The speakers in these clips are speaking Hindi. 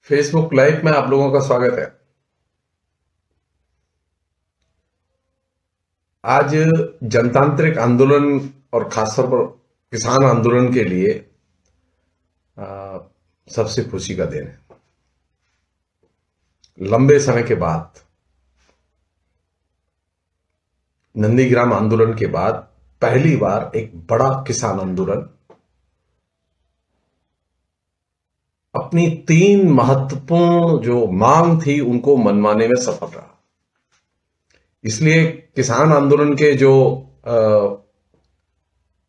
फेसबुक लाइव में आप लोगों का स्वागत है। आज जनतांत्रिक आंदोलन और खासतौर पर किसान आंदोलन के लिए सबसे खुशी का दिन है। लंबे समय के बाद, नंदीग्राम आंदोलन के बाद पहली बार एक बड़ा किसान आंदोलन अपनी 3 महत्वपूर्ण जो मांग थी उनको मनवाने में सफल रहा। इसलिए किसान आंदोलन के जो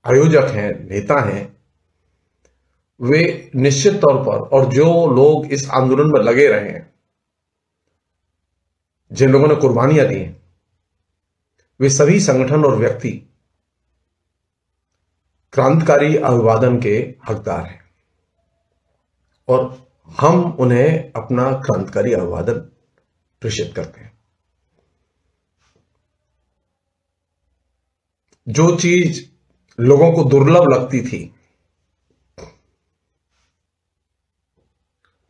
आयोजक हैं, नेता हैं, वे निश्चित तौर पर, और जो लोग इस आंदोलन में लगे रहे हैं, जिन लोगों ने कुर्बानियां दी हैं, वे सभी संगठन और व्यक्ति क्रांतिकारी अभिवादन के हकदार हैं और हम उन्हें अपना क्रांतिकारी अभिवादन प्रेषित करते हैं। जो चीज लोगों को दुर्लभ लगती थी,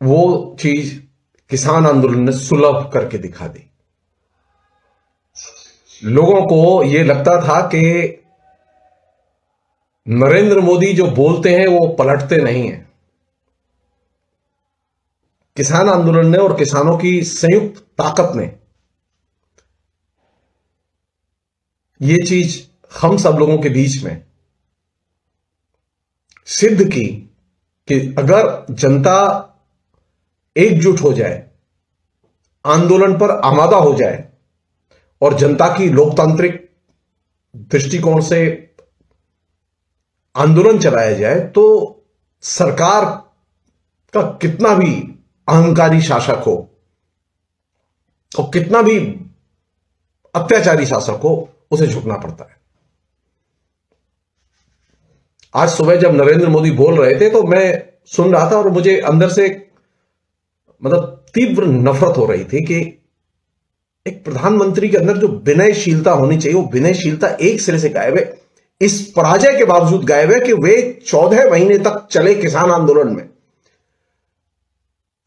वो चीज किसान आंदोलन ने सुलभ करके दिखा दी। लोगों को यह लगता था कि नरेंद्र मोदी जो बोलते हैं वो पलटते नहीं हैं। किसान आंदोलन ने और किसानों की संयुक्त ताकत ने यह चीज हम सब लोगों के बीच में सिद्ध की कि अगर जनता एकजुट हो जाए, आंदोलन पर आमादा हो जाए और जनता की लोकतांत्रिक दृष्टिकोण से आंदोलन चलाया जाए, तो सरकार का कितना भी अहंकारी शासक हो और कितना भी अत्याचारी शासक हो, उसे झुकना पड़ता है। आज सुबह जब नरेंद्र मोदी बोल रहे थे तो मैं सुन रहा था और मुझे अंदर से तीव्र नफरत हो रही थी कि एक प्रधानमंत्री के अंदर जो विनयशीलता होनी चाहिए, वो विनयशीलता एक सिरे से गायब है। इस पराजय के बावजूद गायब है कि वे 14 महीने तक चले किसान आंदोलन में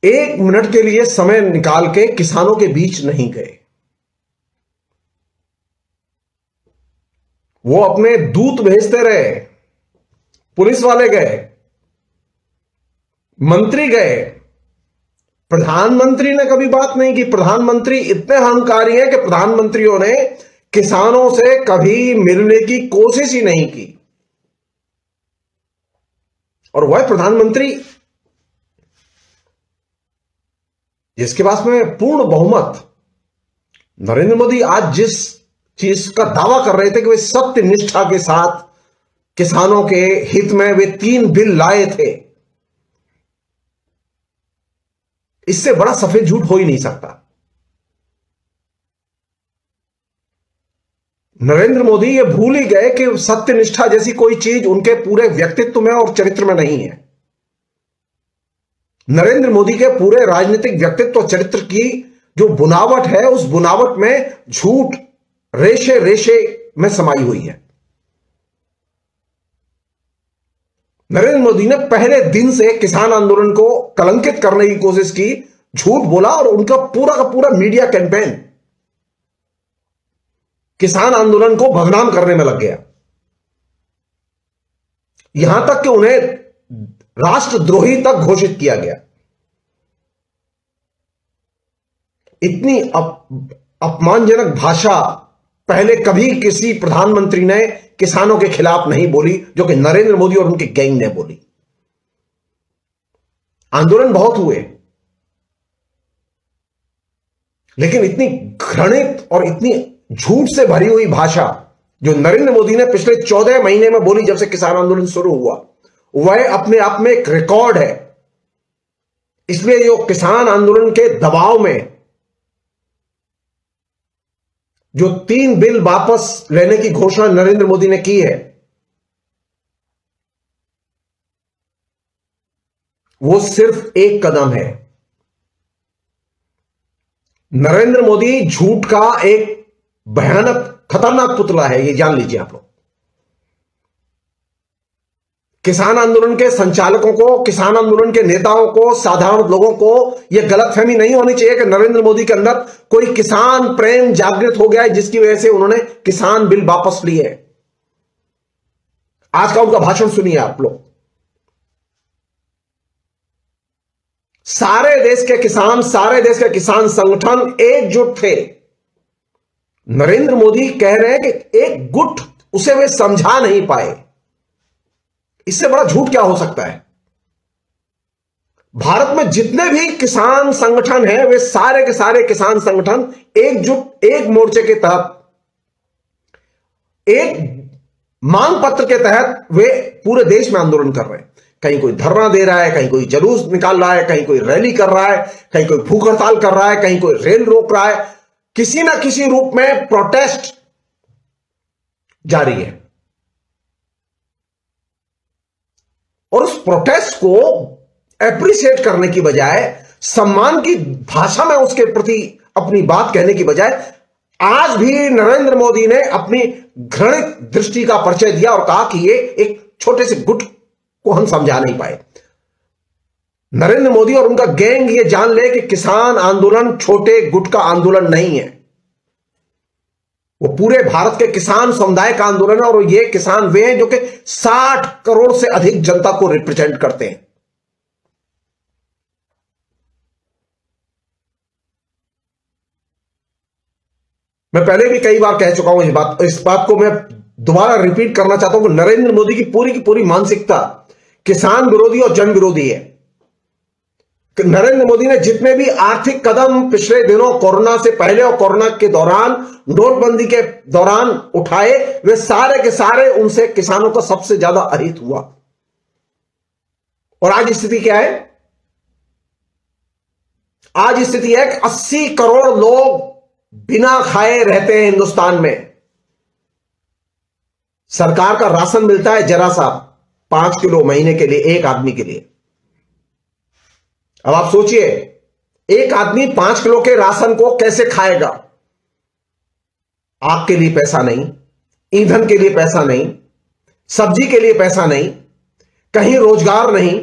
1 मिनट के लिए समय निकाल के किसानों के बीच नहीं गए। वो अपने दूत भेजते रहे, पुलिस वाले गए, मंत्री गए, प्रधानमंत्री ने कभी बात नहीं की। प्रधानमंत्री इतने अहंकारी हैं कि प्रधानमंत्रियों ने किसानों से कभी मिलने की कोशिश ही नहीं की। और वह प्रधानमंत्री जिसके पास में पूर्ण बहुमत, नरेंद्र मोदी आज जिस चीज का दावा कर रहे थे कि वे सत्य निष्ठा के साथ किसानों के हित में वे 3 बिल लाए थे, इससे बड़ा सफेद झूठ हो ही नहीं सकता। नरेंद्र मोदी ये भूल ही गए कि सत्यनिष्ठा जैसी कोई चीज उनके पूरे व्यक्तित्व में और चरित्र में नहीं है। नरेंद्र मोदी के पूरे राजनीतिक व्यक्तित्व और चरित्र की जो बुनावट है, उस बुनावट में झूठ रेशे रेशे में समाई हुई है। नरेंद्र मोदी ने पहले दिन से किसान आंदोलन को कलंकित करने की कोशिश की, झूठ बोला और उनका पूरा का पूरा मीडिया कैंपेन किसान आंदोलन को बदनाम करने में लग गया। यहां तक कि उन्हें राष्ट्रद्रोही तक घोषित किया गया। इतनी अपमानजनक भाषा पहले कभी किसी प्रधानमंत्री ने किसानों के खिलाफ नहीं बोली, जो कि नरेंद्र मोदी और उनके गैंग ने बोली। आंदोलन बहुत हुए, लेकिन इतनी घृणित और इतनी झूठ से भरी हुई भाषा जो नरेंद्र मोदी ने पिछले 14 महीने में बोली, जब से किसान आंदोलन शुरू हुआ, वह अपने आप में एक रिकॉर्ड है। इसलिए जो किसान आंदोलन के दबाव में जो 3 बिल वापस लेने की घोषणा नरेंद्र मोदी ने की है, वो सिर्फ एक कदम है। नरेंद्र मोदी झूठ का एक भयानक खतरनाक पुतला है, ये जान लीजिए आप लोग। किसान आंदोलन के संचालकों को, किसान आंदोलन के नेताओं को, साधारण लोगों को यह गलतफहमी नहीं होनी चाहिए कि नरेंद्र मोदी के अंदर कोई किसान प्रेम जागृत हो गया है जिसकी वजह से उन्होंने किसान बिल वापस लिए। आज का उनका भाषण सुनिए आप लोग। सारे देश के किसान संगठन एकजुट थे। नरेंद्र मोदी कह रहे हैं कि एक गुट उसे वे समझा नहीं पाए। इससे बड़ा झूठ क्या हो सकता है? भारत में जितने भी किसान संगठन हैं वे सारे के सारे किसान संगठन एकजुट, एक मोर्चे के तहत, एक मांग पत्र के तहत वे पूरे देश में आंदोलन कर रहे हैं। कहीं कोई धरना दे रहा है, कहीं कोई जुलूस निकाल रहा है, कहीं कोई रैली कर रहा है, कहीं कोई भूख हड़ताल कर रहा है, कहीं कोई रेल रोक रहा है। किसी ना किसी रूप में प्रोटेस्ट जारी है और उस प्रोटेस्ट को एप्रिशिएट करने की बजाय, सम्मान की भाषा में उसके प्रति अपनी बात कहने की बजाय, आज भी नरेंद्र मोदी ने अपनी घृणित दृष्टि का परिचय दिया और कहा कि ये एक छोटे से गुट को हम समझा नहीं पाए। नरेंद्र मोदी और उनका गैंग ये जान ले कि किसान आंदोलन छोटे गुट का आंदोलन नहीं है, वो पूरे भारत के किसान समुदाय का आंदोलन है। और ये किसान वे हैं जो कि 60 करोड़ से अधिक जनता को रिप्रेजेंट करते हैं। मैं पहले भी कई बार कह चुका हूं इस बात को मैं दोबारा रिपीट करना चाहता हूं कि नरेंद्र मोदी की पूरी मानसिकता किसान विरोधी और जन विरोधी है। नरेंद्र मोदी ने जितने भी आर्थिक कदम पिछले दिनों कोरोना से पहले और कोरोना के दौरान, नोटबंदी के दौरान उठाए, वे सारे के सारे उनसे किसानों का सबसे ज्यादा अहित हुआ। और आज स्थिति क्या है? आज स्थिति है कि 80 करोड़ लोग बिना खाए रहते हैं हिंदुस्तान में। सरकार का राशन मिलता है जरा सा 5 किलो महीने के लिए, एक आदमी के लिए। अब आप सोचिए, एक आदमी 5 किलो के राशन को कैसे खाएगा? आग के लिए पैसा नहीं, ईंधन के लिए पैसा नहीं, सब्जी के लिए पैसा नहीं, कहीं रोजगार नहीं।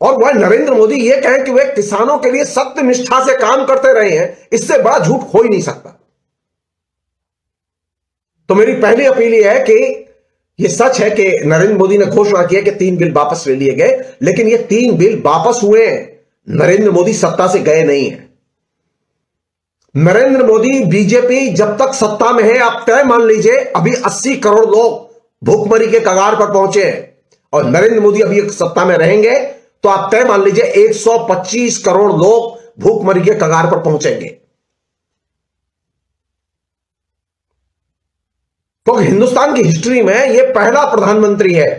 और वह नरेंद्र मोदी ये कहें कि वे किसानों के लिए सत्य निष्ठा से काम करते रहे हैं, इससे बड़ा झूठ हो ही नहीं सकता। तो मेरी पहली अपील यह है कि यह सच है कि नरेंद्र मोदी ने घोषणा की है कि 3 बिल वापस ले लिए गए, लेकिन ये 3 बिल वापस हुए हैं, नरेंद्र मोदी सत्ता से गए नहीं है। नरेंद्र मोदी, बीजेपी जब तक सत्ता में है, आप तय मान लीजिए अभी 80 करोड़ लोग भूखमरी के कगार पर पहुंचे हैं। और नरेंद्र मोदी अभी सत्ता में रहेंगे तो आप तय मान लीजिए 125 करोड़ लोग भूखमरी के कगार पर पहुंचेंगे। तो हिंदुस्तान की हिस्ट्री में यह पहला प्रधानमंत्री है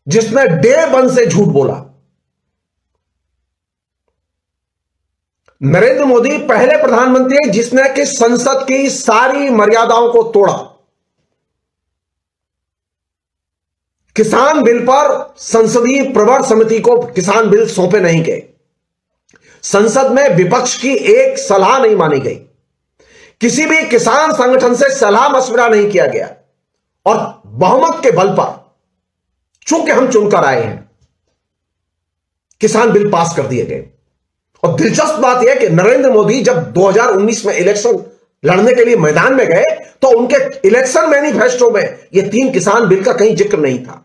जिसने डे 1 से झूठ बोला। नरेंद्र मोदी पहले प्रधानमंत्री है जिसने कि संसद की सारी मर्यादाओं को तोड़ा। किसान बिल पर संसदीय प्रवर समिति को किसान बिल सौंपे नहीं गए। संसद में विपक्ष की एक सलाह नहीं मानी गई। किसी भी किसान संगठन से सलाह मशविरा नहीं किया गया और बहुमत के बल पर, चूंकि हम चुनकर आए हैं, किसान बिल पास कर दिए गए। और दिलचस्प बात यह कि नरेंद्र मोदी जब 2019 में इलेक्शन लड़ने के लिए मैदान में गए तो उनके इलेक्शन मैनिफेस्टो में यह 3 किसान बिल का कहीं जिक्र नहीं था।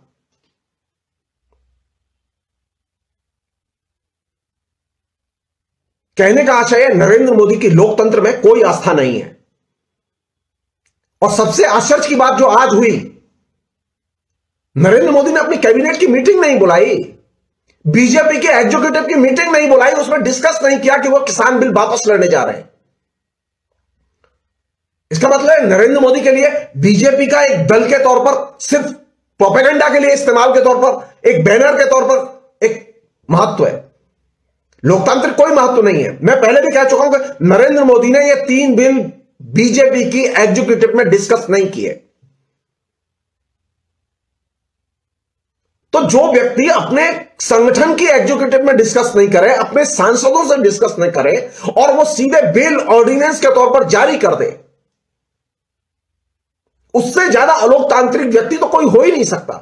कहने का आशय है, नरेंद्र मोदी की लोकतंत्र में कोई आस्था नहीं है। और सबसे आश्चर्य की बात जो आज हुई, नरेंद्र मोदी ने अपनी कैबिनेट की मीटिंग नहीं बुलाई, बीजेपी के एग्जीक्यूटिव की मीटिंग नहीं बुलाई, उसमें डिस्कस नहीं किया कि वो किसान बिल वापस लड़ने जा रहे हैं। इसका मतलब है नरेंद्र मोदी के लिए बीजेपी का एक दल के तौर पर, सिर्फ प्रोपेगेंडा के लिए इस्तेमाल के तौर पर, एक बैनर के तौर पर एक महत्व है। लोकतांत्रिक कोई महत्व नहीं है। मैं पहले भी कह चुका हूं कि नरेंद्र मोदी ने ये 3 बिल बीजेपी की एग्जीक्यूटिव में डिस्कस नहीं किए। तो जो व्यक्ति अपने संगठन की एग्जीक्यूटिव में डिस्कस नहीं करे, अपने सांसदों से डिस्कस नहीं करे और वो सीधे बिल ऑर्डिनेंस के तौर पर जारी कर दे, उससे ज्यादा अलोकतांत्रिक व्यक्ति तो कोई हो ही नहीं सकता।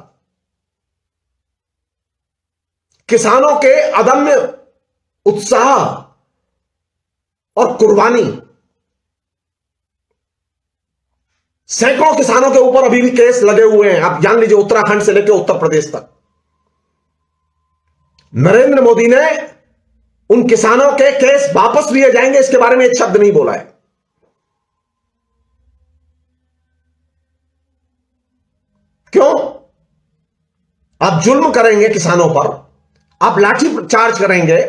किसानों के अदम्य उत्साह और कुर्बानी, सैकड़ों किसानों के ऊपर अभी भी केस लगे हुए हैं। आप जान लीजिए, उत्तराखंड से लेकर उत्तर प्रदेश तक। नरेंद्र मोदी ने उन किसानों के केस वापस लिए जाएंगे, इसके बारे में एक शब्द नहीं बोला है। क्यों? आप जुल्म करेंगे किसानों पर, आप लाठी चार्ज करेंगे,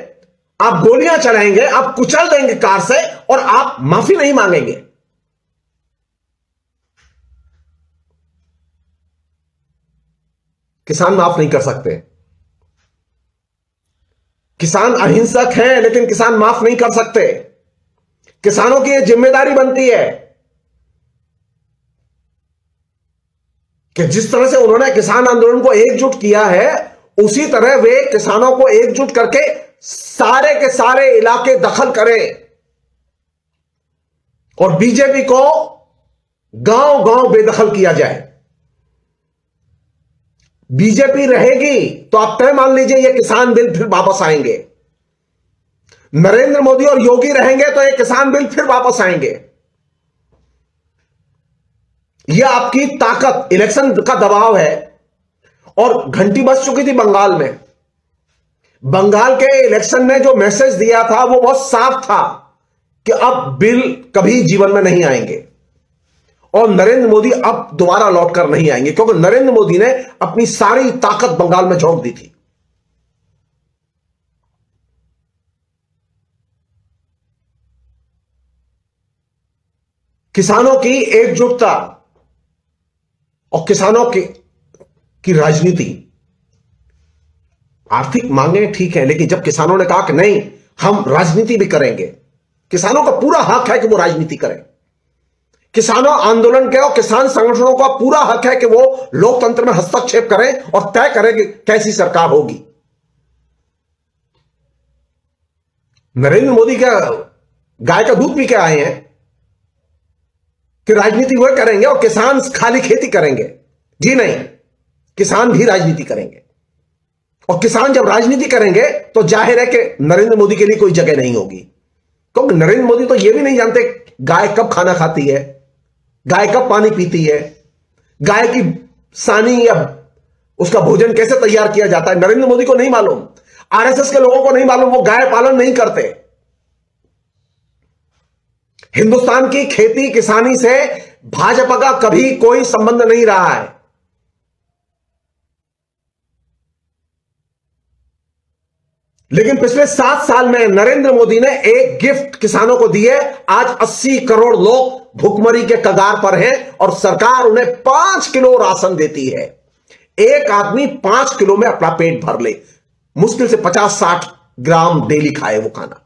आप गोलियां चलाएंगे, आप कुचल देंगे कार से, और आप माफी नहीं मांगेंगे। किसान माफ नहीं कर सकते। किसान अहिंसक हैं, लेकिन किसान माफ नहीं कर सकते। किसानों की यह जिम्मेदारी बनती है कि जिस तरह से उन्होंने किसान आंदोलन को एकजुट किया है, उसी तरह वे किसानों को एकजुट करके सारे के सारे इलाके दखल करें और बीजेपी को गांव गांव बेदखल किया जाए। बीजेपी रहेगी तो आप तय मान लीजिए ये किसान बिल फिर वापस आएंगे। नरेंद्र मोदी और योगी रहेंगे तो ये किसान बिल फिर वापस आएंगे। यह आपकी ताकत, इलेक्शन का दबाव है। और घंटी बज चुकी थी बंगाल में। बंगाल के इलेक्शन ने जो मैसेज दिया था वो बहुत साफ था कि अब बिल कभी जीवन में नहीं आएंगे और नरेंद्र मोदी अब दोबारा लौटकर नहीं आएंगे, क्योंकि नरेंद्र मोदी ने अपनी सारी ताकत बंगाल में झोंक दी थी। किसानों की एकजुटता और किसानों की राजनीति, आर्थिक मांगे ठीक है, लेकिन जब किसानों ने कहा कि नहीं हम राजनीति भी करेंगे, किसानों का पूरा हक है कि वो राजनीति करें। किसानों आंदोलन के और किसान संगठनों का पूरा हक है कि वो लोकतंत्र में हस्तक्षेप करें और तय करें कि कैसी सरकार होगी। नरेंद्र मोदी क्या गाय का दूध पी के आए हैं कि राजनीति वो करेंगे और किसान खाली खेती करेंगे? जी नहीं, किसान भी राजनीति करेंगे। और किसान जब राजनीति करेंगे तो जाहिर है कि नरेंद्र मोदी के लिए कोई जगह नहीं होगी, क्योंकि नरेंद्र मोदी तो यह भी नहीं जानते गाय कब खाना खाती है, गाय कब पानी पीती है, गाय की सानी या उसका भोजन कैसे तैयार किया जाता है। नरेंद्र मोदी को नहीं मालूम, आरएसएस के लोगों को नहीं मालूम, वो गाय पालन नहीं करते। हिंदुस्तान की खेती किसानी से भाजपा का कभी कोई संबंध नहीं रहा है। लेकिन पिछले 7 साल में नरेंद्र मोदी ने एक गिफ्ट किसानों को दी है। आज 80 करोड़ लोग भुखमरी के कगार पर हैं और सरकार उन्हें 5 किलो राशन देती है। एक आदमी 5 किलो में अपना पेट भर ले, मुश्किल से 50-60 ग्राम डेली खाए वो खाना।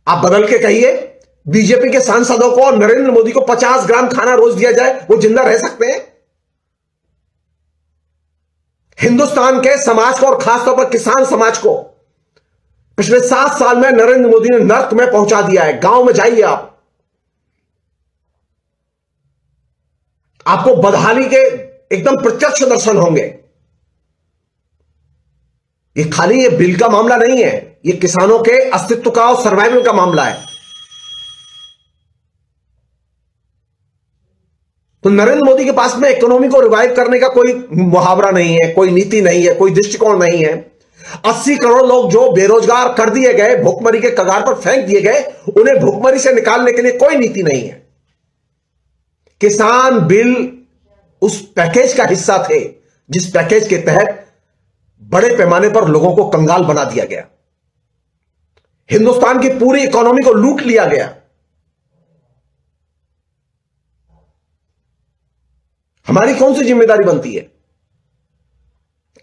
आप बदल के कहिए बीजेपी के सांसदों को और नरेंद्र मोदी को 50 ग्राम खाना रोज दिया जाए, वो जिंदा रह सकते हैं? हिंदुस्तान के समाज को और खासतौर पर किसान समाज को पिछले 7 साल में नरेंद्र मोदी ने नर्क में पहुंचा दिया है। गांव में जाइए आपको बदहाली के एकदम प्रत्यक्ष दर्शन होंगे। ये खाली ये बिल का मामला नहीं है, ये किसानों के अस्तित्व का और सर्वाइवल का मामला है। तो नरेंद्र मोदी के पास में इकोनॉमी को रिवाइव करने का कोई मुहावरा नहीं है, कोई नीति नहीं है, कोई दृष्टिकोण नहीं है। 80 करोड़ लोग जो बेरोजगार कर दिए गए, भुखमरी के कगार पर फेंक दिए गए, उन्हें भुखमरी से निकालने के लिए कोई नीति नहीं है। किसान बिल उस पैकेज का हिस्सा थे जिस पैकेज के तहत बड़े पैमाने पर लोगों को कंगाल बना दिया गया, हिंदुस्तान की पूरी इकोनॉमी को लूट लिया गया। हमारी कौन सी जिम्मेदारी बनती है?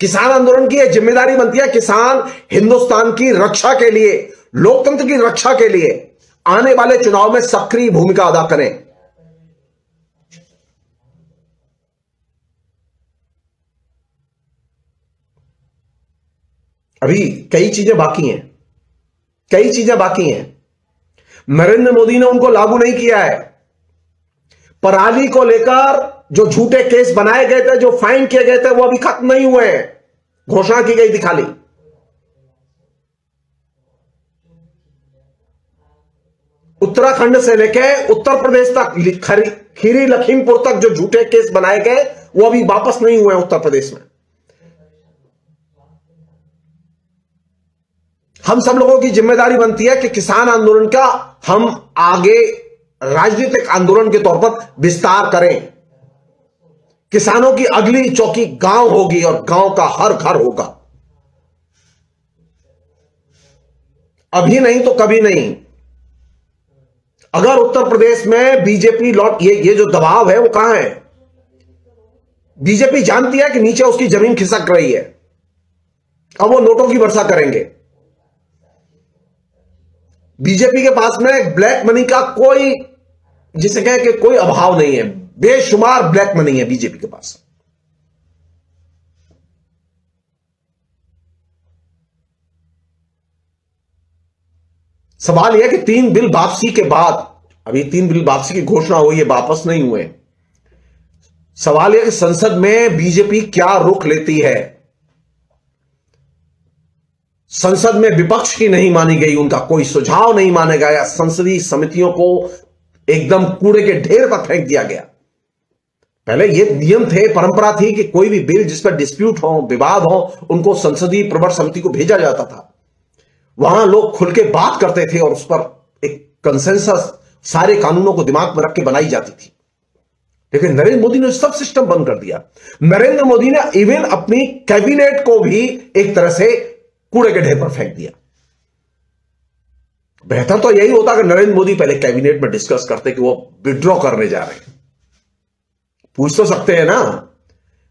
किसान आंदोलन की यह जिम्मेदारी बनती है, किसान हिंदुस्तान की रक्षा के लिए, लोकतंत्र की रक्षा के लिए आने वाले चुनाव में सक्रिय भूमिका अदा करें। अभी कई चीजें बाकी हैं, कई चीजें बाकी हैं। नरेंद्र मोदी ने उनको लागू नहीं किया है। पराली को लेकर जो झूठे केस बनाए गए थे, जो फाइन किए गए थे, वो अभी खत्म नहीं हुए हैं। घोषणा की गई थी खाली। उत्तराखंड से लेके उत्तर प्रदेश तक, खीरी लखीमपुर तक जो झूठे केस बनाए गए, वो अभी वापस नहीं हुए हैं उत्तर प्रदेश में। हम सब लोगों की जिम्मेदारी बनती है कि किसान आंदोलन का हम आगे राजनीतिक आंदोलन के तौर पर विस्तार करें। किसानों की अगली चौकी गांव होगी और गांव का हर घर होगा। अभी नहीं तो कभी नहीं। अगर उत्तर प्रदेश में बीजेपी ये जो दबाव है वो कहां है? बीजेपी जानती है कि नीचे उसकी जमीन खिसक रही है। अब वो नोटों की वर्षा करेंगे। बीजेपी के पास में ब्लैक मनी का कोई, जिसे कहे कि कोई अभाव नहीं है। बेशुमार ब्लैक मनी है बीजेपी के पास। सवाल यह है कि 3 बिल वापसी के बाद, अभी 3 बिल वापसी की घोषणा हुई है, वापस नहीं हुए। सवाल यह कि संसद में बीजेपी क्या रुख लेती है। संसद में विपक्ष की नहीं मानी गई, उनका कोई सुझाव नहीं माना गया। संसदीय समितियों को एकदम कूड़े के ढेर पर फेंक दिया गया। पहले ये नियम थे, परंपरा थी कि कोई भी बिल जिस पर डिस्प्यूट हो, विवाद हो, उनको संसदीय प्रवर समिति को भेजा जाता था। वहां लोग खुल के बात करते थे और उस पर एक कंसेंसस सारे कानूनों को दिमाग में रख के बनाई जाती थी। लेकिन नरेंद्र मोदी ने सब सिस्टम बंद कर दिया। नरेंद्र मोदी ने इवन अपनी कैबिनेट को भी एक तरह से कूड़े के ढेर पर फेंक दिया। बेहतर तो यही होता कि नरेंद्र मोदी पहले कैबिनेट में डिस्कस करते कि वो विड्रॉ करने जा रहे हैं। पूछ तो सकते हैं ना।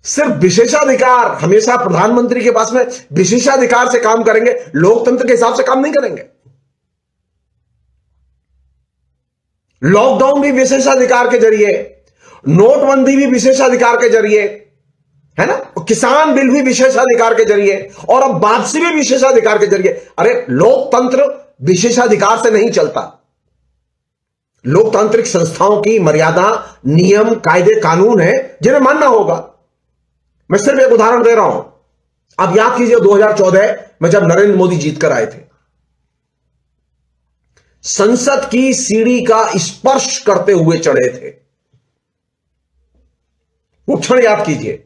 सिर्फ विशेषाधिकार, हमेशा प्रधानमंत्री के पास में विशेषाधिकार से काम करेंगे, लोकतंत्र के हिसाब से काम नहीं करेंगे। लॉकडाउन भी विशेषाधिकार के जरिए, नोटबंदी भी विशेषाधिकार के जरिए, है ना, किसान बिल भी विशेषाधिकार के जरिए, और अब वापसी भी विशेषाधिकार के जरिए। अरे लोकतंत्र विशेषाधिकार से नहीं चलता। लोकतांत्रिक संस्थाओं की मर्यादा, नियम, कायदे, कानून है जिन्हें मानना होगा। मैं सिर्फ एक उदाहरण दे रहा हूं। आप याद कीजिए 2014 में जब नरेंद्र मोदी जीतकर आए थे, संसद की सीढ़ी का स्पर्श करते हुए चढ़े थे। वो क्षण याद कीजिए।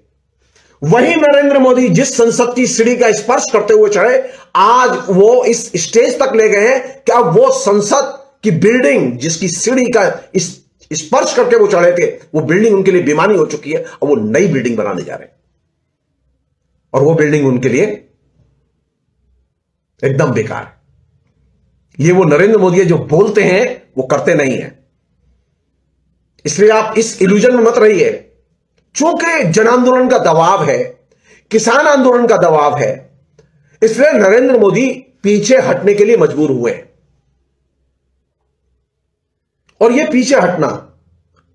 वही नरेंद्र मोदी जिस संसद की सीढ़ी का स्पर्श करते हुए चढ़े, आज वो इस स्टेज तक ले गए हैं कि अब वो संसद की बिल्डिंग जिसकी सीढ़ी का स्पर्श करके वो चढ़े थे, वो बिल्डिंग उनके लिए बेमानी हो चुकी है। अब वो नई बिल्डिंग बनाने जा रहे हैं और वो बिल्डिंग उनके लिए एकदम बेकार है। ये वो नरेंद्र मोदी है जो बोलते हैं वो करते नहीं है। इसलिए आप इस इल्यूजन में मत रहिए। चूंकि जन आंदोलन का दबाव है, किसान आंदोलन का दबाव है, इसलिए नरेंद्र मोदी पीछे हटने के लिए मजबूर हुए हैं। और यह पीछे हटना,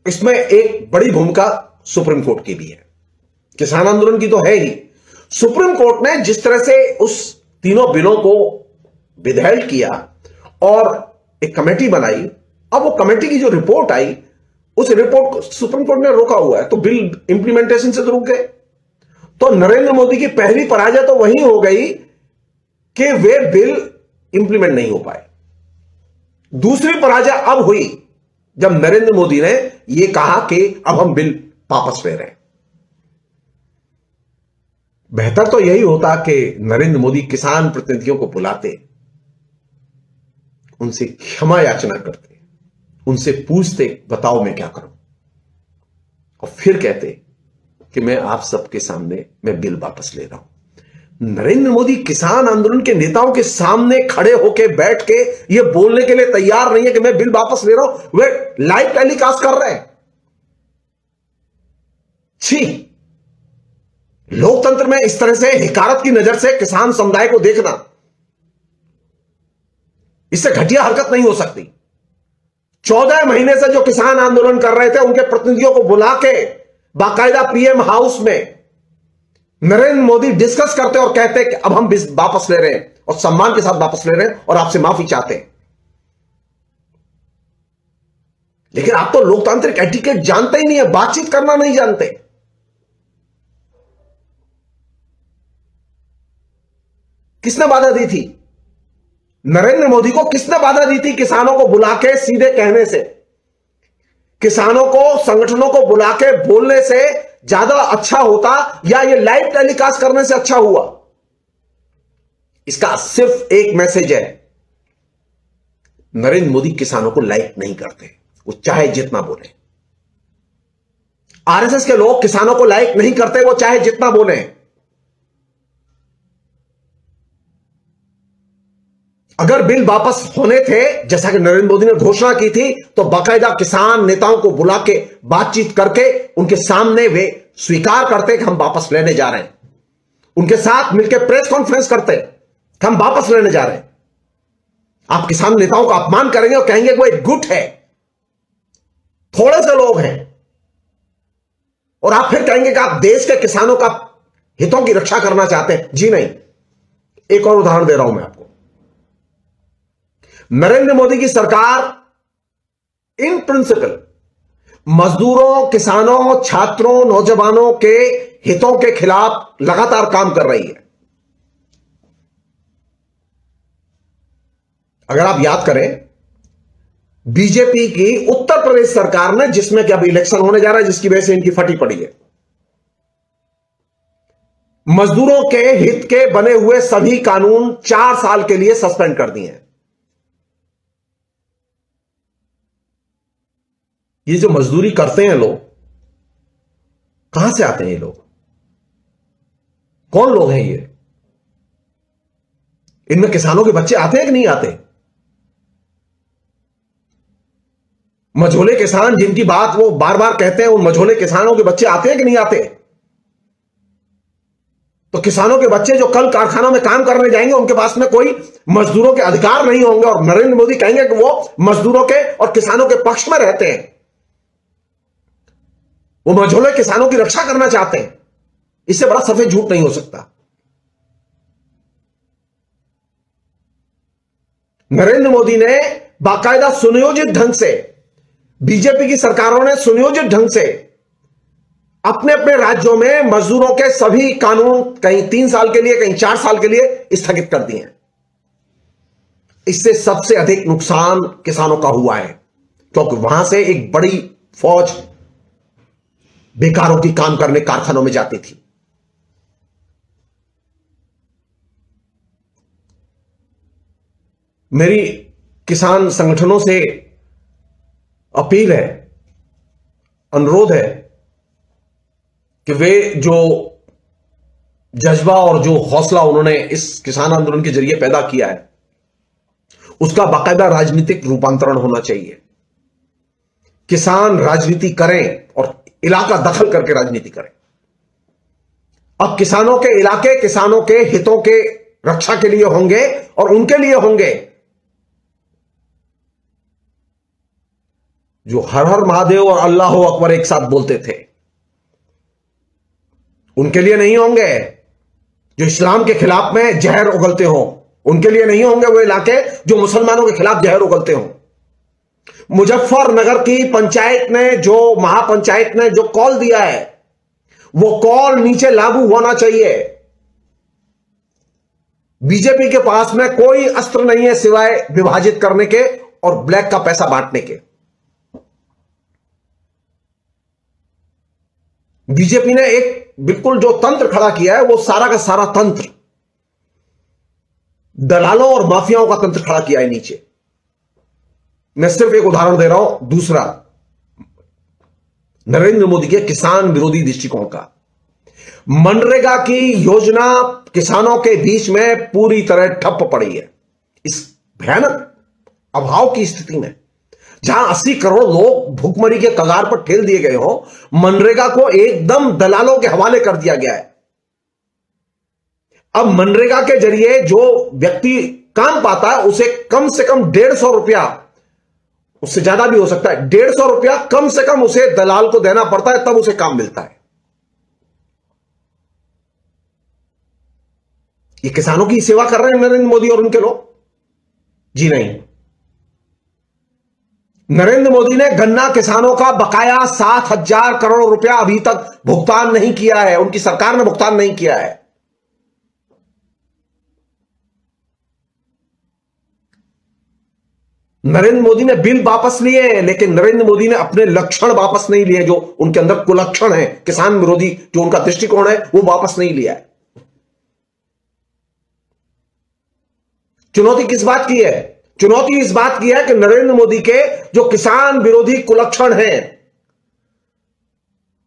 इसमें एक बड़ी भूमिका सुप्रीम कोर्ट की भी है। किसान आंदोलन की तो है ही। सुप्रीम कोर्ट ने जिस तरह से उस तीनों बिलों को विदहेल्ड किया और एक कमेटी बनाई, अब वो कमेटी की जो रिपोर्ट आई, उस रिपोर्ट को सुप्रीम कोर्ट ने रोका हुआ है, तो बिल इंप्लीमेंटेशन से तो रुक गए। तो नरेंद्र मोदी की पहली पराजय तो वही हो गई कि वे बिल इंप्लीमेंट नहीं हो पाए। दूसरी पराजय अब हुई जब नरेंद्र मोदी ने यह कहा कि अब हम बिल वापस ले रहे हैं। बेहतर तो यही होता कि नरेंद्र मोदी किसान प्रतिनिधियों को बुलाते, उनसे क्षमा याचना करते, उनसे पूछते बताओ मैं क्या करूं, और फिर कहते कि मैं आप सबके सामने मैं बिल वापस ले रहा हूं। नरेंद्र मोदी किसान आंदोलन के नेताओं के सामने खड़े होकर बैठ के ये बोलने के लिए तैयार नहीं है कि मैं बिल वापस ले रहा हूं। वे लाइव टेलीकास्ट कर रहे हैं। छी, लोकतंत्र में इस तरह से हिकारत की नजर से किसान समुदाय को देखना, इससे घटिया हरकत नहीं हो सकती। 14 महीने से जो किसान आंदोलन कर रहे थे, उनके प्रतिनिधियों को बुला के बाकायदा पीएम हाउस में नरेंद्र मोदी डिस्कस करते और कहते कि अब हम वापस ले रहे हैं, और सम्मान के साथ वापस ले रहे हैं और आपसे माफी चाहते हैं। लेकिन आप तो लोकतांत्रिक एटिकेट जानते ही नहीं है, बातचीत करना नहीं जानते। किसने बाधा दी थी? नरेंद्र मोदी को किसने बाधा दी थी किसानों को बुला के सीधे कहने से? किसानों को, संगठनों को बुला के बोलने से ज्यादा अच्छा होता या ये लाइव टेलीकास्ट करने से अच्छा हुआ? इसका सिर्फ एक मैसेज है, नरेंद्र मोदी किसानों को लाइक नहीं करते, वो चाहे जितना बोले। आरएसएस के लोग किसानों को लाइक नहीं करते, वो चाहे जितना बोले। अगर बिल वापस होने थे, जैसा कि नरेंद्र मोदी ने घोषणा की थी, तो बाकायदा किसान नेताओं को बुला के बातचीत करके उनके सामने वे स्वीकार करते कि हम वापस लेने जा रहे हैं। उनके साथ मिलकर प्रेस कॉन्फ्रेंस करते कि हम वापस लेने जा रहे हैं। आप किसान नेताओं का अपमान करेंगे और कहेंगे कि वो एक गुट है, थोड़े से लोग हैं, और आप फिर कहेंगे कि आप देश के किसानों का हितों की रक्षा करना चाहते हैं। जी नहीं। एक और उदाहरण दे रहा हूं मैं आपको। नरेंद्र मोदी की सरकार इन प्रिंसिपल मजदूरों, किसानों, छात्रों, नौजवानों के हितों के खिलाफ लगातार काम कर रही है। अगर आप याद करें, बीजेपी की उत्तर प्रदेश सरकार ने, जिसमें कि अभी इलेक्शन होने जा रहा है, जिसकी वजह से इनकी फटी पड़ी है, मजदूरों के हित के बने हुए सभी कानून 4 साल के लिए सस्पेंड कर दिए हैं। ये जो मजदूरी करते हैं लोग, कहां से आते हैं ये लोग? कौन लोग हैं ये? इनमें किसानों के बच्चे आते हैं कि नहीं आते? मझोले किसान जिनकी बात वो बार बार कहते हैं, उन मझोले किसानों के बच्चे आते हैं कि नहीं आते? तो किसानों के बच्चे जो कल कारखानों में काम करने जाएंगे, उनके पास में कोई मजदूरों के अधिकार नहीं होंगे, और नरेंद्र मोदी कहेंगे कि वो मजदूरों के और किसानों के पक्ष में रहते हैं, वो मझोले किसानों की रक्षा करना चाहते हैं। इससे बड़ा सफेद झूठ नहीं हो सकता। नरेंद्र मोदी ने बाकायदा सुनियोजित ढंग से, बीजेपी की सरकारों ने सुनियोजित ढंग से अपने अपने राज्यों में मजदूरों के सभी कानून कहीं 3 साल के लिए, कहीं 4 साल के लिए स्थगित कर दिए हैं। इससे सबसे अधिक नुकसान किसानों का हुआ है, क्योंकि वहां से एक बड़ी फौज बेकारों की काम करने कारखानों में जाती थी। मेरी किसान संगठनों से अपील है, अनुरोध है कि वे जो जज्बा और जो हौसला उन्होंने इस किसान आंदोलन के जरिए पैदा किया है, उसका बाकायदा राजनीतिक रूपांतरण होना चाहिए। किसान राजनीति करें और इलाका दखल करके राजनीति करें। अब किसानों के इलाके किसानों के हितों के रक्षा के लिए होंगे, और उनके लिए होंगे जो हर हर महादेव और अल्लाह अकबर एक साथ बोलते थे। उनके लिए नहीं होंगे जो इस्लाम के खिलाफ में जहर उगलते हो, उनके लिए नहीं होंगे वो इलाके जो मुसलमानों के खिलाफ जहर उगलते हो। मुजफ्फरनगर की पंचायत ने, जो महापंचायत ने जो कॉल दिया है, वो कॉल नीचे लागू होना चाहिए। बीजेपी के पास में कोई अस्त्र नहीं है सिवाय विभाजित करने के और ब्लैक का पैसा बांटने के। बीजेपी ने एक बिल्कुल जो तंत्र खड़ा किया है, वो सारा का सारा तंत्र दलालों और माफियाओं का तंत्र खड़ा किया है नीचे। मैं सिर्फ एक उदाहरण दे रहा हूं। दूसरा, नरेंद्र मोदी के किसान विरोधी दृष्टिकोण का, मनरेगा की योजना किसानों के बीच में पूरी तरह ठप पड़ी है। इस भयानक अभाव की स्थिति में, जहां 80 करोड़ लोग भूखमरी के कगार पर ठेल दिए गए हो, मनरेगा को एकदम दलालों के हवाले कर दिया गया है। अब मनरेगा के जरिए जो व्यक्ति काम पाता है, उसे कम से कम 150 रुपया, उससे ज्यादा भी हो सकता है, 150 रुपया कम से कम उसे दलाल को देना पड़ता है, तब उसे काम मिलता है। ये किसानों की सेवा कर रहे हैं नरेंद्र मोदी और उनके लोग? जी नहीं। नरेंद्र मोदी ने गन्ना किसानों का बकाया 7,000 करोड़ रुपया अभी तक भुगतान नहीं किया है, उनकी सरकार ने भुगतान नहीं किया है। नरेंद्र मोदी ने बिल वापस लिए, लेकिन नरेंद्र मोदी ने अपने लक्षण वापस नहीं लिए, जो उनके अंदर कुलक्षण है, किसान विरोधी जो उनका दृष्टिकोण है, वो वापस नहीं लिया है। चुनौती किस बात की है? चुनौती इस बात की है कि नरेंद्र मोदी के जो किसान विरोधी कुलक्षण हैं,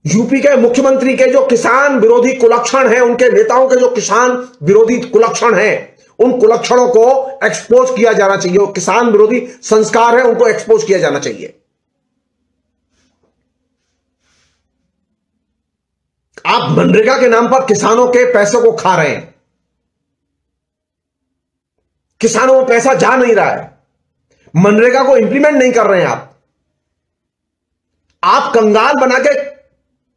यूपी के मुख्यमंत्री के जो किसान विरोधी कुलक्षण हैं, उनके नेताओं के जो किसान विरोधी कुलक्षण हैं, उन कुलक्षणों को एक्सपोज किया जाना चाहिए। वो किसान विरोधी संस्कार है, उनको एक्सपोज किया जाना चाहिए। आप मनरेगा के नाम पर किसानों के पैसों को खा रहे हैं, किसानों में पैसा जा नहीं रहा है, मनरेगा को इंप्लीमेंट नहीं कर रहे हैं। आप कंगाल बना के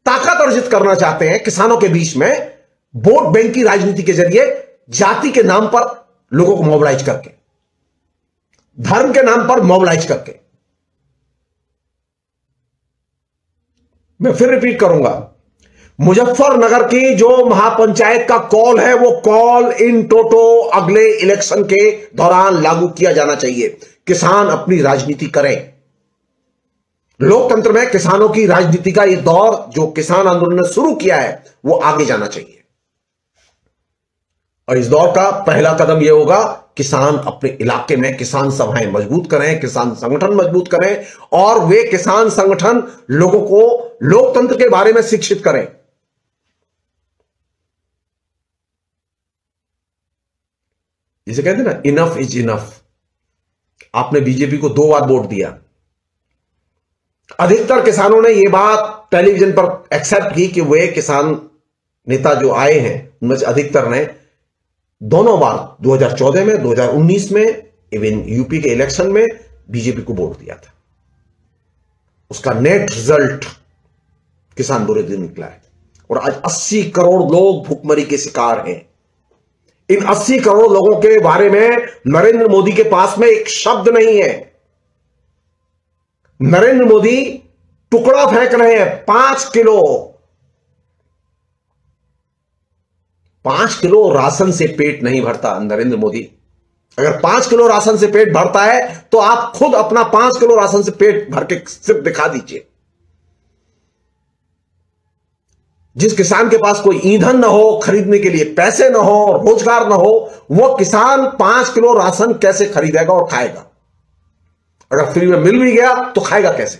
ताकत अर्जित करना चाहते हैं किसानों के बीच में, वोट बैंक की राजनीति के जरिए, जाति के नाम पर लोगों को मोबिलाइज करके, धर्म के नाम पर मोबिलाइज करके। मैं फिर रिपीट करूंगा, मुजफ्फरनगर की जो महापंचायत का कॉल है, वो कॉल इन टोटो अगले इलेक्शन के दौरान लागू किया जाना चाहिए। किसान अपनी राजनीति करें। लोकतंत्र में किसानों की राजनीति का यह दौर जो किसान आंदोलन ने शुरू किया है, वो आगे जाना चाहिए। और इस दौर का पहला कदम यह होगा, किसान अपने इलाके में किसान सभाएं मजबूत करें, किसान संगठन मजबूत करें, और वे किसान संगठन लोगों को लोकतंत्र के बारे में शिक्षित करें। जिसे कहते हैं ना, इनफ इज इनफ। आपने बीजेपी को 2 बार वोट दिया। अधिकतर किसानों ने यह बात टेलीविजन पर एक्सेप्ट की कि वे किसान नेता जो आए हैं, उनमें से अधिकतर ने दोनों बार 2014 में, 2019 में, इवन यूपी के इलेक्शन में बीजेपी को वोट दिया था। उसका नेट रिजल्ट किसान विरोधी निकला है। और आज 80 करोड़ लोग भूखमरी के शिकार हैं। इन 80 करोड़ लोगों के बारे में नरेंद्र मोदी के पास में एक शब्द नहीं है। नरेंद्र मोदी टुकड़ा फेंक रहे हैं। 5 किलो राशन से पेट नहीं भरता नरेंद्र मोदी। अगर 5 किलो राशन से पेट भरता है तो आप खुद अपना 5 किलो राशन से पेट भर के सिर्फ दिखा दीजिए। जिस किसान के पास कोई ईंधन ना हो, खरीदने के लिए पैसे ना हो, रोजगार ना हो, वो किसान 5 किलो राशन कैसे खरीदेगा और खाएगा? अगर फ्री में मिल भी गया तो खाएगा कैसे?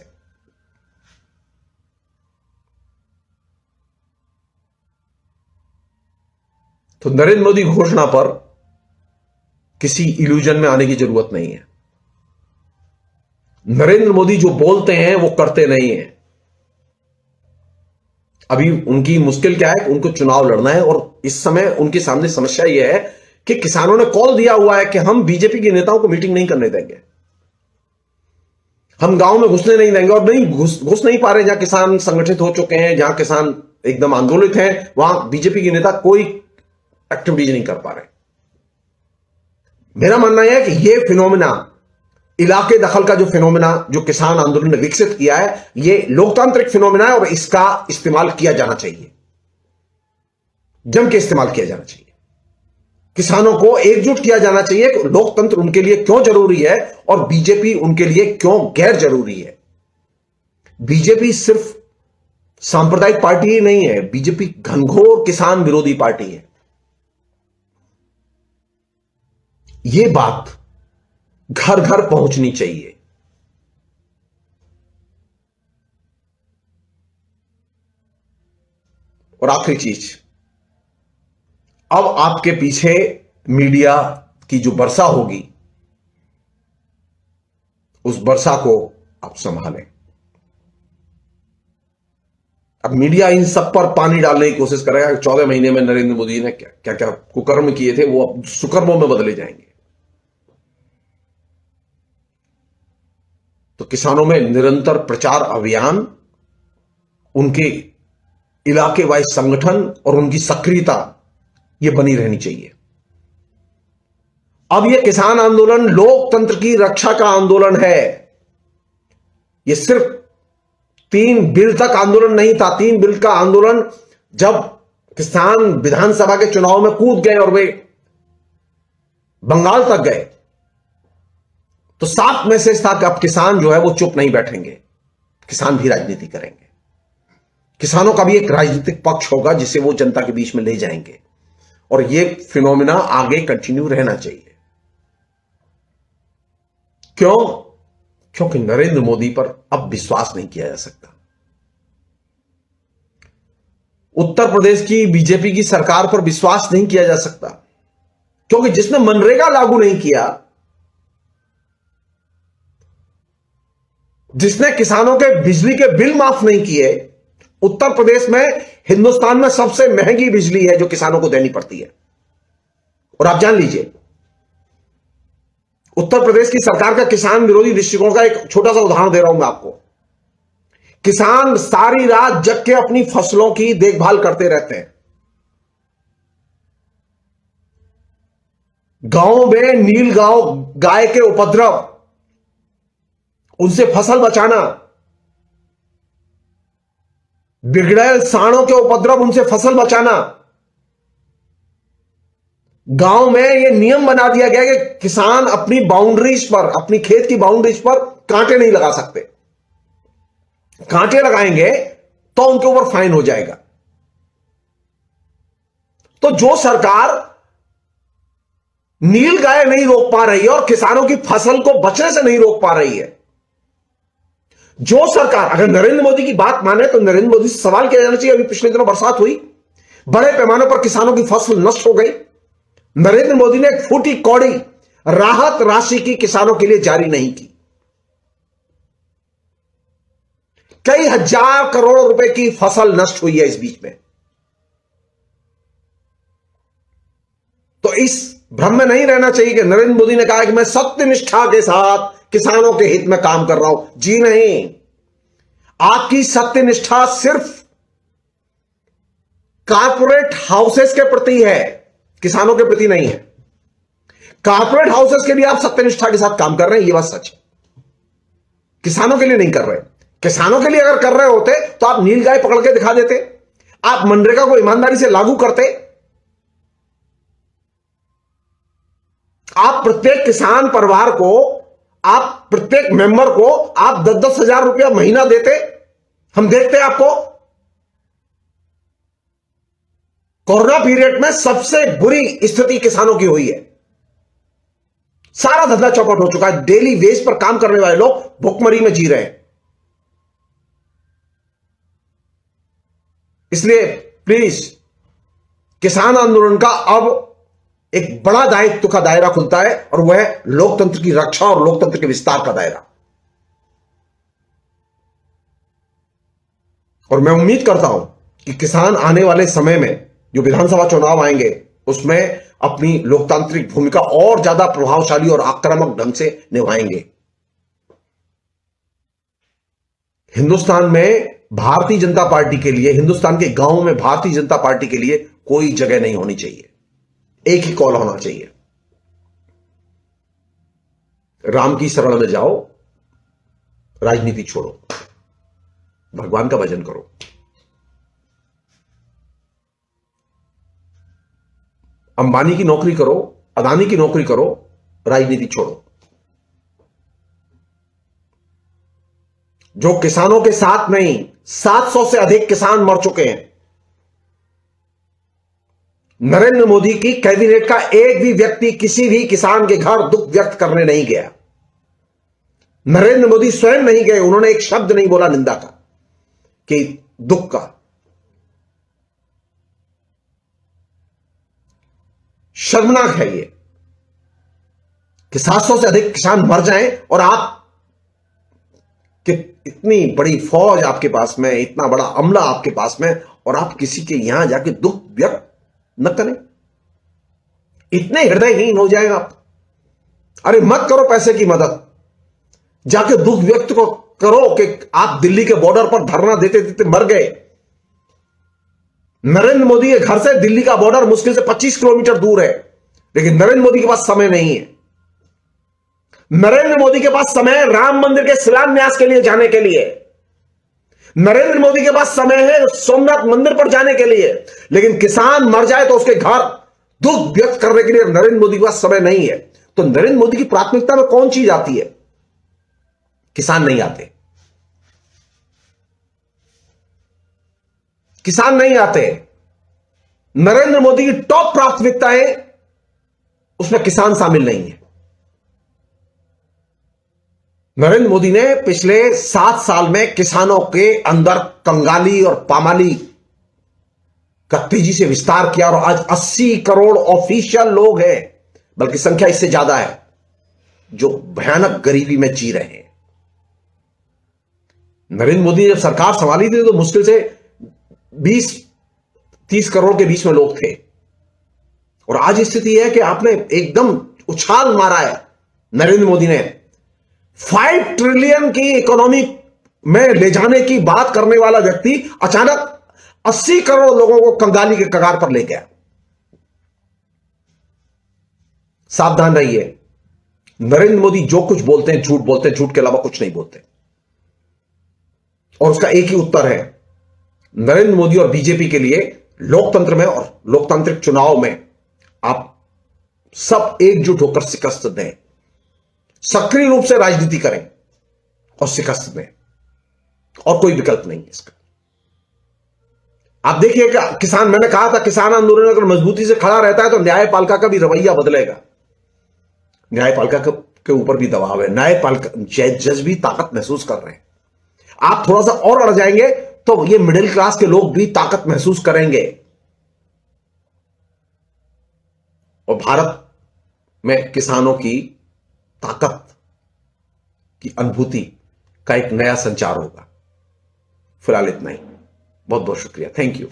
तो नरेंद्र मोदी घोषणा पर किसी इल्यूजन में आने की जरूरत नहीं है। नरेंद्र मोदी जो बोलते हैं वो करते नहीं हैं। अभी उनकी मुश्किल क्या है? उनको चुनाव लड़ना है, और इस समय उनके सामने समस्या यह है कि किसानों ने कॉल दिया हुआ है कि हम बीजेपी के नेताओं को मीटिंग नहीं करने देंगे, हम गांव में घुसने नहीं देंगे। और नहीं घुस नहीं पा रहे। जहां किसान संगठित हो चुके हैं, जहां किसान एकदम आंदोलित हैं, वहां बीजेपी के नेता कोई एक्टिविटीज नहीं कर पा रहे। मेरा मानना यह है कि यह फिनोमिना, इलाके दखल का जो फिनोमिना जो किसान आंदोलन ने विकसित किया है, यह लोकतांत्रिक फिनोमिना है और इसका इस्तेमाल किया जाना चाहिए, जम के इस्तेमाल किया जाना चाहिए। किसानों को एकजुट किया जाना चाहिए कि लोकतंत्र उनके लिए क्यों जरूरी है और बीजेपी उनके लिए क्यों गैर जरूरी है। बीजेपी सिर्फ सांप्रदायिक पार्टी ही नहीं है, बीजेपी घनघोर किसान विरोधी पार्टी है। यह बात घर घर पहुंचनी चाहिए। और आखिरी चीज, अब आपके पीछे मीडिया की जो वर्षा होगी, उस वर्षा को आप संभालें। अब मीडिया इन सब पर पानी डालने की कोशिश करेगा कि 14 महीने में नरेंद्र मोदी ने क्या क्या कुकर्म किए थे, वो अब सुकर्मों में बदले जाएंगे। तो किसानों में निरंतर प्रचार अभियान, उनके इलाके वाइज संगठन और उनकी सक्रियता ये बनी रहनी चाहिए। अब यह किसान आंदोलन लोकतंत्र की रक्षा का आंदोलन है। ये सिर्फ 3 बिल तक आंदोलन नहीं था। 3 बिल का आंदोलन जब किसान विधानसभा के चुनाव में कूद गए और वे बंगाल तक गए, तो साफ मैसेज था कि अब किसान जो है वो चुप नहीं बैठेंगे, किसान भी राजनीति करेंगे। किसानों का भी एक राजनीतिक पक्ष होगा जिसे वो जनता के बीच में ले जाएंगे, और ये फिनोमिना आगे कंटिन्यू रहना चाहिए। क्यों? क्योंकि नरेंद्र मोदी पर अब विश्वास नहीं किया जा सकता। उत्तर प्रदेश की बीजेपी की सरकार पर विश्वास नहीं किया जा सकता, क्योंकि जिसने मनरेगा लागू नहीं किया, जिसने किसानों के बिजली के बिल माफ नहीं किए। उत्तर प्रदेश में हिंदुस्तान में सबसे महंगी बिजली है जो किसानों को देनी पड़ती है। और आप जान लीजिए, उत्तर प्रदेश की सरकार का किसान विरोधी दृष्टिकोण का एक छोटा सा उदाहरण दे रहा हूं मैं आपको। किसान सारी रात जग के अपनी फसलों की देखभाल करते रहते हैं। गांव में नीलगांव गाय के उपद्रव, उनसे फसल बचाना, बिगड़ैल सांडों के उपद्रव, उनसे फसल बचाना। गांव में यह नियम बना दिया गया कि किसान अपनी बाउंड्रीज पर, अपनी खेत की बाउंड्रीज पर कांटे नहीं लगा सकते। कांटे लगाएंगे तो उनके ऊपर फाइन हो जाएगा। तो जो सरकार नील गाय नहीं रोक पा रही है और किसानों की फसल को बचने से नहीं रोक पा रही है, जो सरकार, अगर नरेंद्र मोदी की बात माने तो नरेंद्र मोदी से सवाल किया जाना चाहिए। अभी पिछले दिनों बरसात हुई, बड़े पैमाने पर किसानों की फसल नष्ट हो गई। नरेंद्र मोदी ने एक फूटी कौड़ी राहत राशि की किसानों के लिए जारी नहीं की। कई हजार करोड़ रुपए की फसल नष्ट हुई है इस बीच में। तो इस भ्रम में नहीं रहना चाहिए कि नरेंद्र मोदी ने कहा कि मैं सत्यनिष्ठा के साथ किसानों के हित में काम कर रहा हूं। जी नहीं, आपकी सत्यनिष्ठा सिर्फ कारपोरेट हाउसेस के प्रति है, किसानों के प्रति नहीं है। कारपोरेट हाउसेस के लिए आप सत्यनिष्ठा के साथ काम कर रहे हैं, यह बात सच है। किसानों के लिए नहीं कर रहे। किसानों के लिए अगर कर रहे होते तो आप नीलगाय पकड़ के दिखा देते, आप मनरेगा को ईमानदारी से लागू करते, आप प्रत्येक किसान परिवार को, आप प्रत्येक मेंबर को आप 10-10 हजार रुपया महीना देते, हम देखते आपको। कोरोना पीरियड में सबसे बुरी स्थिति किसानों की हुई है। सारा धंधा चौपट हो चुका है। डेली वेज पर काम करने वाले लोग भुखमरी में जी रहे हैं। इसलिए प्लीज, किसान आंदोलन का अब एक बड़ा दायित्व का दायरा खुलता है, और वह है लोकतंत्र की रक्षा और लोकतंत्र के विस्तार का दायरा। और मैं उम्मीद करता हूं कि किसान आने वाले समय में जो विधानसभा चुनाव आएंगे उसमें अपनी लोकतांत्रिक भूमिका और ज्यादा प्रभावशाली और आक्रामक ढंग से निभाएंगे। हिंदुस्तान में भारतीय जनता पार्टी के लिए, हिंदुस्तान के गांवों में भारतीय जनता पार्टी के लिए कोई जगह नहीं होनी चाहिए। एक ही कॉल होना चाहिए, राम की शरण में जाओ, राजनीति छोड़ो, भगवान का भजन करो। अंबानी की नौकरी करो, अदानी की नौकरी करो, राजनीति छोड़ो। जो किसानों के साथ नहीं, 700 से अधिक किसान मर चुके हैं। नरेंद्र मोदी की कैबिनेट का एक भी व्यक्ति किसी भी किसान के घर दुख व्यक्त करने नहीं गया। नरेंद्र मोदी स्वयं नहीं गए, उन्होंने एक शब्द नहीं बोला निंदा का, कि दुख का। शर्मनाक है ये कि 700 से अधिक किसान मर जाएं और आप कि इतनी बड़ी फौज आपके पास में, इतना बड़ा अमला आपके पास में, और आप किसी के यहां जाके दुख व्यक्त न करें। इतने हृदयहीन हो जाएगा आप। अरे मत करो पैसे की मदद, जाके दुख व्यक्त को करो कि आप दिल्ली के बॉर्डर पर धरना देते देते मर गए। नरेंद्र मोदी के घर से दिल्ली का बॉर्डर मुश्किल से 25 किलोमीटर दूर है, लेकिन नरेंद्र मोदी के पास समय नहीं है। नरेंद्र मोदी के पास समय है राम मंदिर के शिलान्यास के लिए जाने के लिए, नरेंद्र मोदी के पास समय है सोमनाथ मंदिर पर जाने के लिए, लेकिन किसान मर जाए तो उसके घर दुख व्यक्त करने के लिए नरेंद्र मोदी के पास समय नहीं है। तो नरेंद्र मोदी की प्राथमिकता में कौन चीज आती है? किसान नहीं आते, किसान नहीं आते। नरेंद्र मोदी की टॉप प्राथमिकता है, उसमें किसान शामिल नहीं है। नरेंद्र मोदी ने पिछले 7 साल में किसानों के अंदर कंगाली और पामाली का तेजी से विस्तार किया और आज 80 करोड़ ऑफिशियल लोग हैं, बल्कि संख्या इससे ज्यादा है, जो भयानक गरीबी में जी रहे हैं। नरेंद्र मोदी ने जब सरकार संभाली थी तो मुश्किल से 20-30 करोड़ के बीच में लोग थे, और आज स्थिति है कि आपने एकदम उछाल मारा है। नरेंद्र मोदी ने 5 ट्रिलियन की इकोनॉमी में ले जाने की बात करने वाला व्यक्ति अचानक 80 करोड़ लोगों को कंगाली के कगार पर ले गया। सावधान रहिए, नरेंद्र मोदी जो कुछ बोलते हैं झूठ बोलते हैं, झूठ के अलावा कुछ नहीं बोलते, और उसका एक ही उत्तर है, नरेंद्र मोदी और बीजेपी के लिए लोकतंत्र में और लोकतांत्रिक चुनाव में आप सब एकजुट होकर शिकस्त दें, सक्रिय रूप से राजनीति करें और शिकस्त दें, और कोई विकल्प नहीं है इसका। आप देखिए कि किसान, मैंने कहा था किसान आंदोलन अगर मजबूती से खड़ा रहता है तो न्यायपालिका का भी रवैया बदलेगा। न्यायपालिका के ऊपर भी दबाव है, न्यायपालिका जज भी ताकत महसूस कर रहे हैं। आप थोड़ा सा और अड़ जाएंगे तो ये मिडिल क्लास के लोग भी ताकत महसूस करेंगे, और भारत में किसानों की ताकत की अनुभूति का एक नया संचार होगा। फिलहाल इतना ही, बहुत बहुत शुक्रिया, थैंक यू।